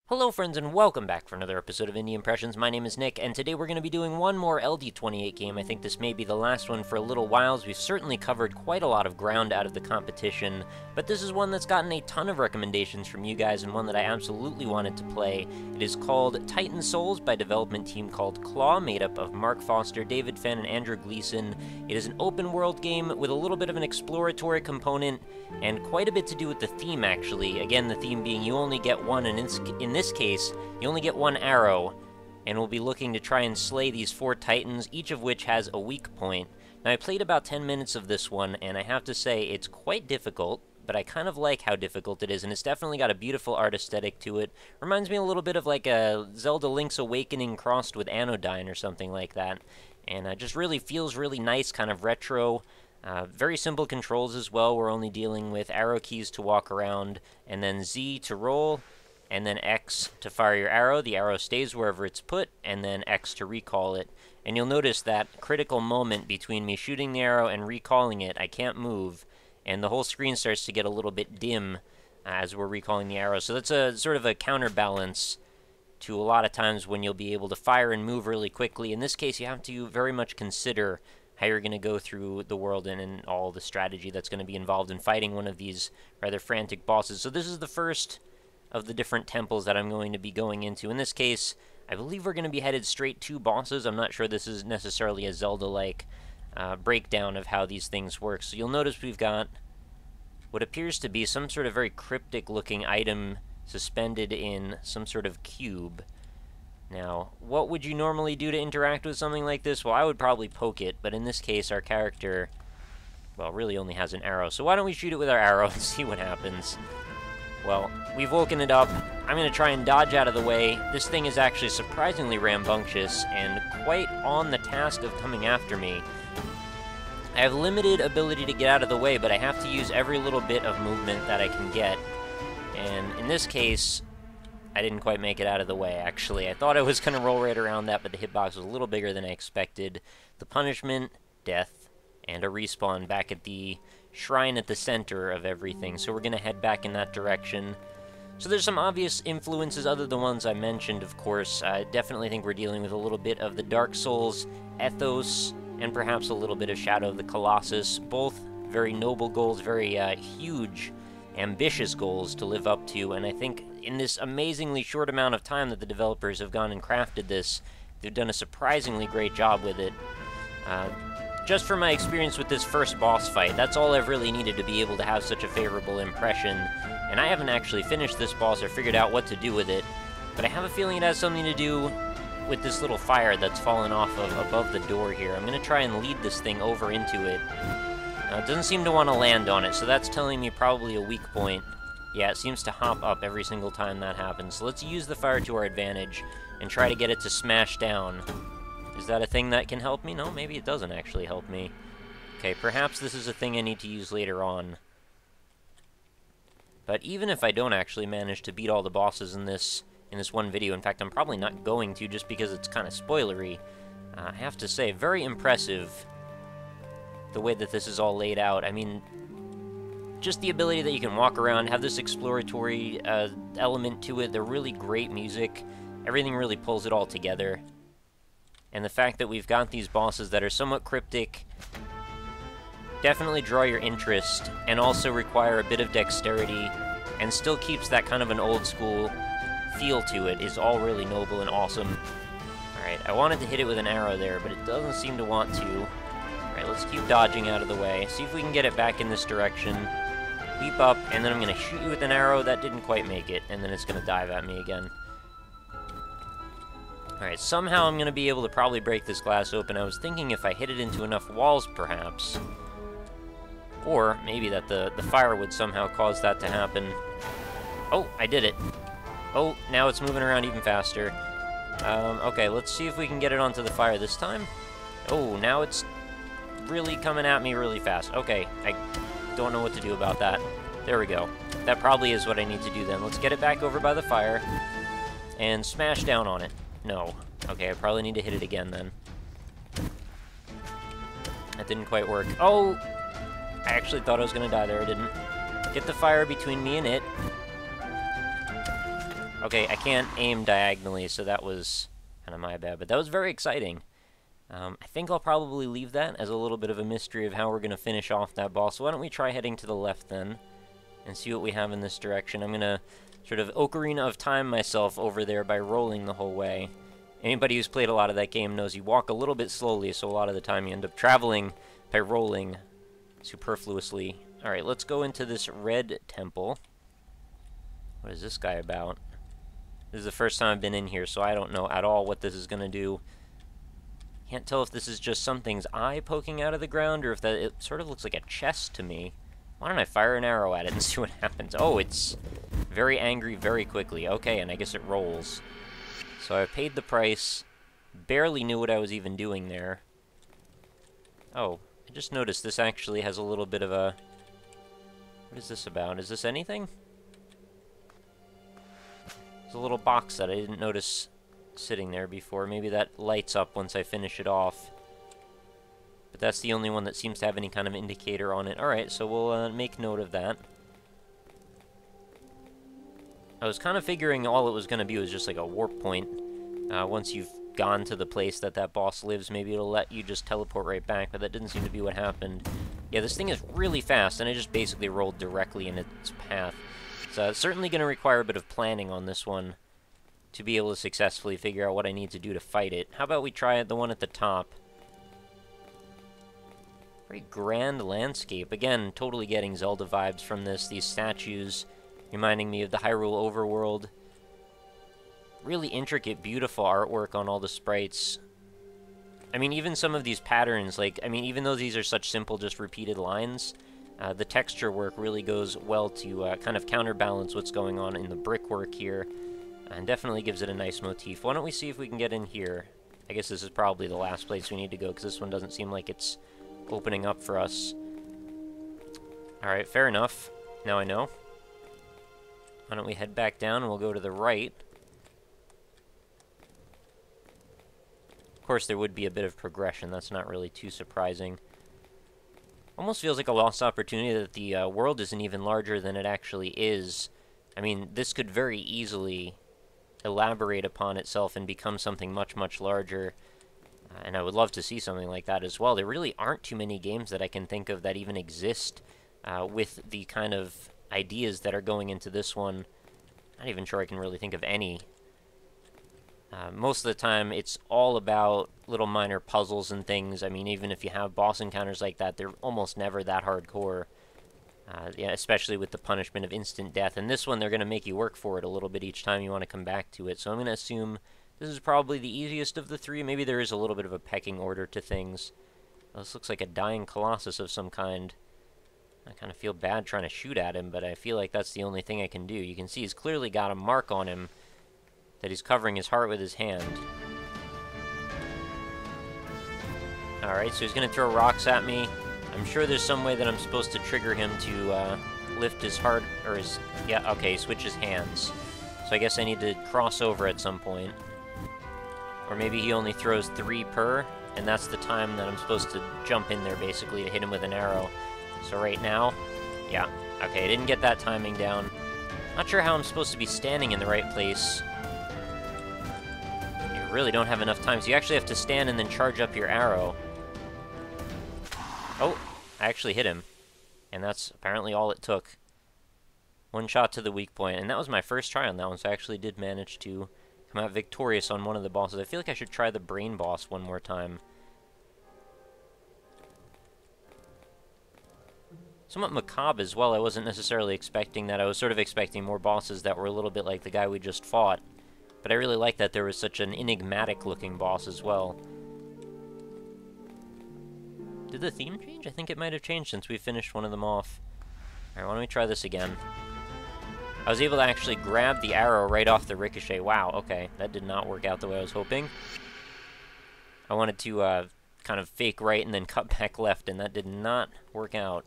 Hello friends and welcome back for another episode of Indie Impressions. My name is Nick, and today we're going to be doing one more LD28 game. I think this may be the last one for a little while, as we've certainly covered quite a lot of ground out of the competition, but this is one that's gotten a ton of recommendations from you guys, and one that I absolutely wanted to play. It is called Titan Souls by a development team called Claw, made up of Mark Foster, David Fenn, and Andrew Gleason. It is an open world game with a little bit of an exploratory component, and quite a bit to do with the theme actually. Again, the theme being you only get one, and in this case, you only get one arrow, and we'll be looking to try and slay these 4 titans, each of which has a weak point. Now, I played about 10 minutes of this one, and I have to say, it's quite difficult, but I kind of like how difficult it is, and it's definitely got a beautiful art aesthetic to it. Reminds me a little bit of like a Zelda Link's Awakening crossed with Anodyne or something like that, and it just really feels really nice, kind of retro. Very simple controls as well. We're only dealing with arrow keys to walk around, and then Z to roll, and then X to fire your arrow. The arrow stays wherever it's put, and then X to recall it. And you'll notice that critical moment between me shooting the arrow and recalling it, I can't move, and the whole screen starts to get a little bit dim as we're recalling the arrow. So that's a sort of a counterbalance to a lot of times when you'll be able to fire and move really quickly. In this case, you have to very much consider how you're going to go through the world and all the strategy that's going to be involved in fighting one of these rather frantic bosses. So this is the first of the different temples that I'm going to be going into. In this case, I believe we're going to be headed straight to bosses. I'm not sure this is necessarily a Zelda-like breakdown of how these things work. So you'll notice we've got what appears to be some sort of very cryptic-looking item suspended in some sort of cube. Now, what would you normally do to interact with something like this? Well, I would probably poke it, but in this case, our character, well, really only has an arrow. So why don't we shoot it with our arrow and see what happens? Well, we've woken it up. I'm going to try and dodge out of the way. This thing is actually surprisingly rambunctious and quite on the task of coming after me. I have limited ability to get out of the way, but I have to use every little bit of movement that I can get. And in this case, I didn't quite make it out of the way, actually. I thought I was going to roll right around that, but the hitbox was a little bigger than I expected. The punishment, death, and a respawn back at the shrine at the center of everything, so we're going to head back in that direction. So there's some obvious influences other than the ones I mentioned, of course. I definitely think we're dealing with a little bit of the Dark Souls ethos, and perhaps a little bit of Shadow of the Colossus. Both very noble goals, very huge, ambitious goals to live up to, and I think in this amazingly short amount of time that the developers have gone and crafted this, they've done a surprisingly great job with it. Just from my experience with this first boss fight, that's all I've really needed to be able to have such a favorable impression. And I haven't actually finished this boss or figured out what to do with it, but I have a feeling it has something to do with this little fire that's fallen off of above the door here. I'm going to try and lead this thing over into it. It doesn't seem to want to land on it, so that's telling me probably a weak point. Yeah, it seems to hop up every single time that happens. So let's use the fire to our advantage and try to get it to smash down. Is that a thing that can help me? No, maybe it doesn't actually help me. Okay, perhaps this is a thing I need to use later on. But even if I don't actually manage to beat all the bosses in this one video, in fact, I'm probably not going to just because it's kind of spoilery, I have to say, very impressive the way that this is all laid out. I mean, just the ability that you can walk around, have this exploratory element to it, the really great music, everything really pulls it all together. And the fact that we've got these bosses that are somewhat cryptic definitely draw your interest, and also require a bit of dexterity, and still keeps that kind of an old school feel to it, is all really noble and awesome. Alright, I wanted to hit it with an arrow there, but it doesn't seem to want to. Alright, let's keep dodging out of the way, see if we can get it back in this direction. Leap up, and then I'm going to shoot you with an arrow. That didn't quite make it, and then it's going to dive at me again. Alright, somehow I'm going to be able to probably break this glass open. I was thinking if I hit it into enough walls, perhaps. Or maybe that the fire would somehow cause that to happen. Oh, I did it. Oh, now it's moving around even faster. Okay, let's see if we can get it onto the fire this time. Oh, now it's really coming at me really fast. Okay, I don't know what to do about that. There we go. That probably is what I need to do then. Let's get it back over by the fire and smash down on it. No. Okay, I probably need to hit it again then. That didn't quite work. Oh! I actually thought I was going to die there. I didn't. Get the fire between me and it. Okay, I can't aim diagonally, so that was kind of my bad, but that was very exciting. I think I'll probably leave that as a little bit of a mystery of how we're going to finish off that boss. So why don't we try heading to the left then, and see what we have in this direction. I'm going to sort of Ocarina of Time myself over there by rolling the whole way. Anybody who's played a lot of that game knows you walk a little bit slowly, so a lot of the time you end up traveling by rolling superfluously. Alright, let's go into this red temple. What is this guy about? This is the first time I've been in here, so I don't know at all what this is going to do. Can't tell if this is just something's eye poking out of the ground, or if that it sort of looks like a chest to me. Why don't I fire an arrow at it and see what happens? Oh, it's very angry very quickly. Okay, and I guess it rolls. So I paid the price. Barely knew what I was even doing there. Oh, I just noticed this actually has a little bit of a... What is this about? Is this anything? There's a little box that I didn't notice sitting there before. Maybe that lights up once I finish it off. But that's the only one that seems to have any kind of indicator on it. Alright, so we'll make note of that. I was kind of figuring all it was going to be was just like a warp point. Once you've gone to the place that that boss lives, maybe it'll let you just teleport right back, but that didn't seem to be what happened. Yeah, this thing is really fast, and I just basically rolled directly in its path. So it's certainly going to require a bit of planning on this one to be able to successfully figure out what I need to do to fight it. How about we try the one at the top? Very grand landscape. Again, totally getting Zelda vibes from this. These statues reminding me of the Hyrule overworld. Really intricate, beautiful artwork on all the sprites. I mean, even some of these patterns, like, I mean, even though these are such simple, just repeated lines, the texture work really goes well to kind of counterbalance what's going on in the brickwork here, and definitely gives it a nice motif. Why don't we see if we can get in here? I guess this is probably the last place we need to go, because this one doesn't seem like it's opening up for us. Alright, fair enough. Now I know. Why don't we head back down, and we'll go to the right. Of course, there would be a bit of progression. That's not really too surprising. Almost feels like a lost opportunity that the world isn't even larger than it actually is. I mean, this could very easily elaborate upon itself and become something much, much larger. And I would love to see something like that as well. There really aren't too many games that I can think of that even exist with the kind of ideas that are going into this one. Not even sure I can really think of any. Most of the time, it's all about little minor puzzles and things. I mean, even if you have boss encounters like that, they're almost never that hardcore. Yeah, especially with the punishment of instant death. And this one, they're going to make you work for it a little bit each time you want to come back to it. So I'm going to assume this is probably the easiest of the three. Maybe there is a little bit of a pecking order to things. This looks like a dying colossus of some kind. I kind of feel bad trying to shoot at him, but I feel like that's the only thing I can do. You can see he's clearly got a mark on him that he's covering his heart with his hand. Alright, so he's going to throw rocks at me. I'm sure there's some way that I'm supposed to trigger him to lift his heart, or his... Yeah, okay, he switches hands. So I guess I need to cross over at some point. Or maybe he only throws 3 per, and that's the time that I'm supposed to jump in there, basically, to hit him with an arrow. So right now, yeah, okay, I didn't get that timing down. Not sure how I'm supposed to be standing in the right place. You really don't have enough time, so you actually have to stand and then charge up your arrow. Oh, I actually hit him. And that's apparently all it took. One shot to the weak point, and that was my first try on that one, so I actually did manage to come out victorious on one of the bosses. I feel like I should try the brain boss one more time. Somewhat macabre as well. I wasn't necessarily expecting that. I was sort of expecting more bosses that were a little bit like the guy we just fought. But I really like that there was such an enigmatic-looking boss as well. Did the theme change? I think it might have changed since we finished one of them off. Alright, why don't we try this again? I was able to actually grab the arrow right off the ricochet. Wow, okay. That did not work out the way I was hoping. I wanted to kind of fake right and then cut back left, and that did not work out.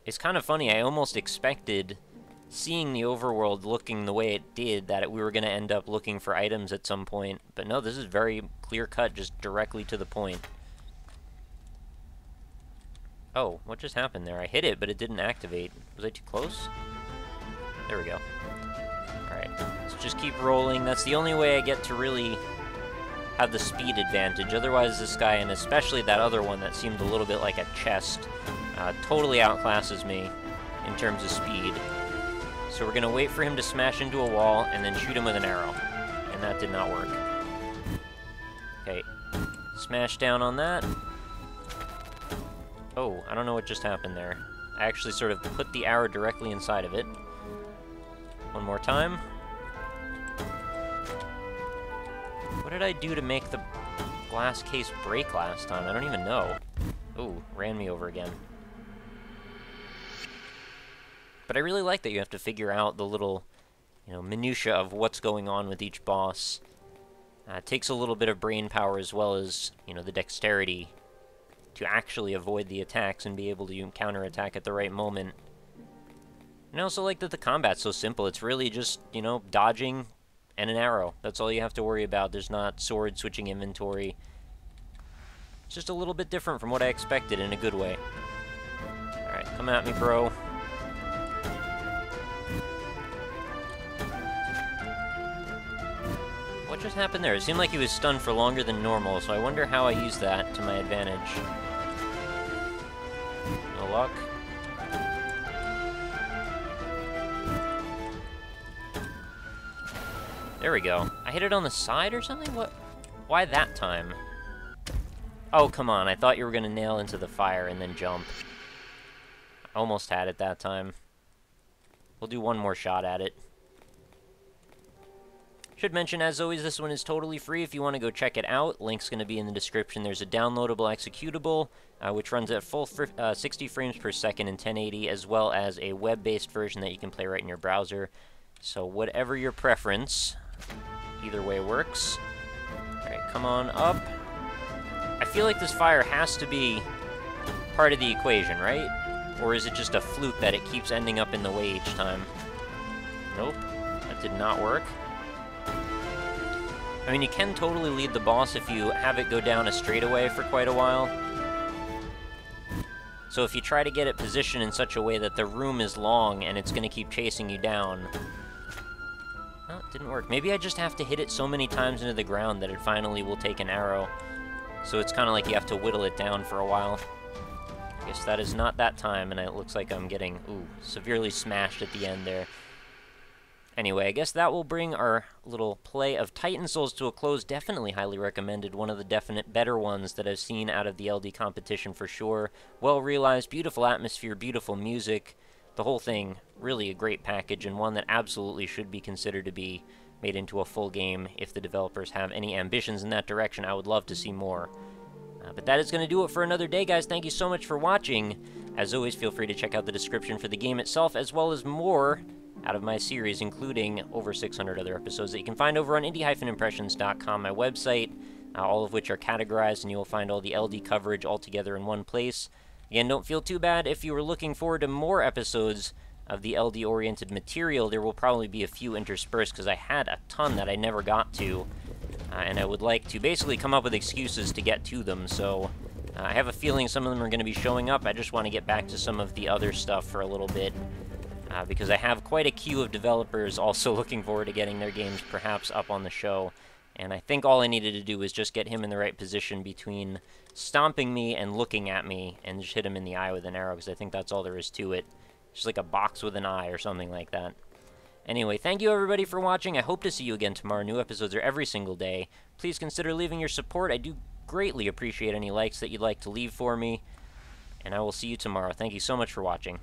It's kind of funny, I almost expected, seeing the overworld looking the way it did, that we were going to end up looking for items at some point. But no, this is very clear-cut, just directly to the point. Oh, what just happened there? I hit it, but it didn't activate. Was I too close? There we go. Alright, let's just keep rolling. That's the only way I get to really have the speed advantage. Otherwise, this guy, and especially that other one that seemed a little bit like a chest, totally outclasses me in terms of speed. So we're going to wait for him to smash into a wall and then shoot him with an arrow. And that did not work. Okay, smash down on that. Oh, I don't know what just happened there. I actually sort of put the arrow directly inside of it. One more time. What did I do to make the glass case break last time? I don't even know. Ooh, ran me over again. But I really like that you have to figure out the little, minutia of what's going on with each boss. It takes a little bit of brain power as well as, the dexterity to actually avoid the attacks and be able to counterattack at the right moment. And I also like that the combat's so simple. It's really just, dodging and an arrow. That's all you have to worry about. There's not sword switching inventory. It's just a little bit different from what I expected in a good way. Alright, come at me, bro. What just happened there? It seemed like he was stunned for longer than normal, so I wonder how I used that to my advantage. No luck. There we go. I hit it on the side or something? What? Why that time? Oh, come on. I thought you were going to nail into the fire and then jump. I almost had it that time. We'll do one more shot at it. Should mention, as always, this one is totally free if you want to go check it out. Link's going to be in the description. There's a downloadable executable, which runs at full 60 frames per second in 1080, as well as a web-based version that you can play right in your browser. So whatever your preference, either way works. Alright, come on up. I feel like this fire has to be part of the equation, right? Or is it just a fluke that it keeps ending up in the way each time? Nope, that did not work. I mean, you can totally lead the boss if you have it go down a straightaway for quite a while. So if you try to get it positioned in such a way that the room is long and it's going to keep chasing you down... Well, it didn't work. Maybe I just have to hit it so many times into the ground that it finally will take an arrow. So it's kind of like you have to whittle it down for a while. I guess that is not that time, and it looks like I'm getting, severely smashed at the end there. Anyway, I guess that will bring our little play of Titan Souls to a close. Definitely highly recommended. One of the definite better ones that I've seen out of the LD competition for sure. Well realized, beautiful atmosphere, beautiful music. The whole thing, really a great package, and one that absolutely should be considered to be made into a full game. If the developers have any ambitions in that direction, I would love to see more. But that is going to do it for another day, guys. Thank you so much for watching. As always, feel free to check out the description for the game itself, as well as more out of my series, including over 600 other episodes that you can find over on indie-impressions.com, my website, all of which are categorized, and you will find all the LD coverage all together in one place. Again, don't feel too bad if you were looking forward to more episodes of the LD-oriented material. There will probably be a few interspersed, because I had a ton that I never got to, and I would like to basically come up with excuses to get to them, so I have a feeling some of them are going to be showing up. I just want to get back to some of the other stuff for a little bit, because I have quite a queue of developers also looking forward to getting their games perhaps up on the show. And I think all I needed to do was just get him in the right position between stomping me and looking at me, and just hit him in the eye with an arrow, because I think that's all there is to it. Just like a box with an eye or something like that. Anyway, thank you everybody for watching. I hope to see you again tomorrow. New episodes are every single day. Please consider leaving your support. I do greatly appreciate any likes that you'd like to leave for me. And I will see you tomorrow. Thank you so much for watching.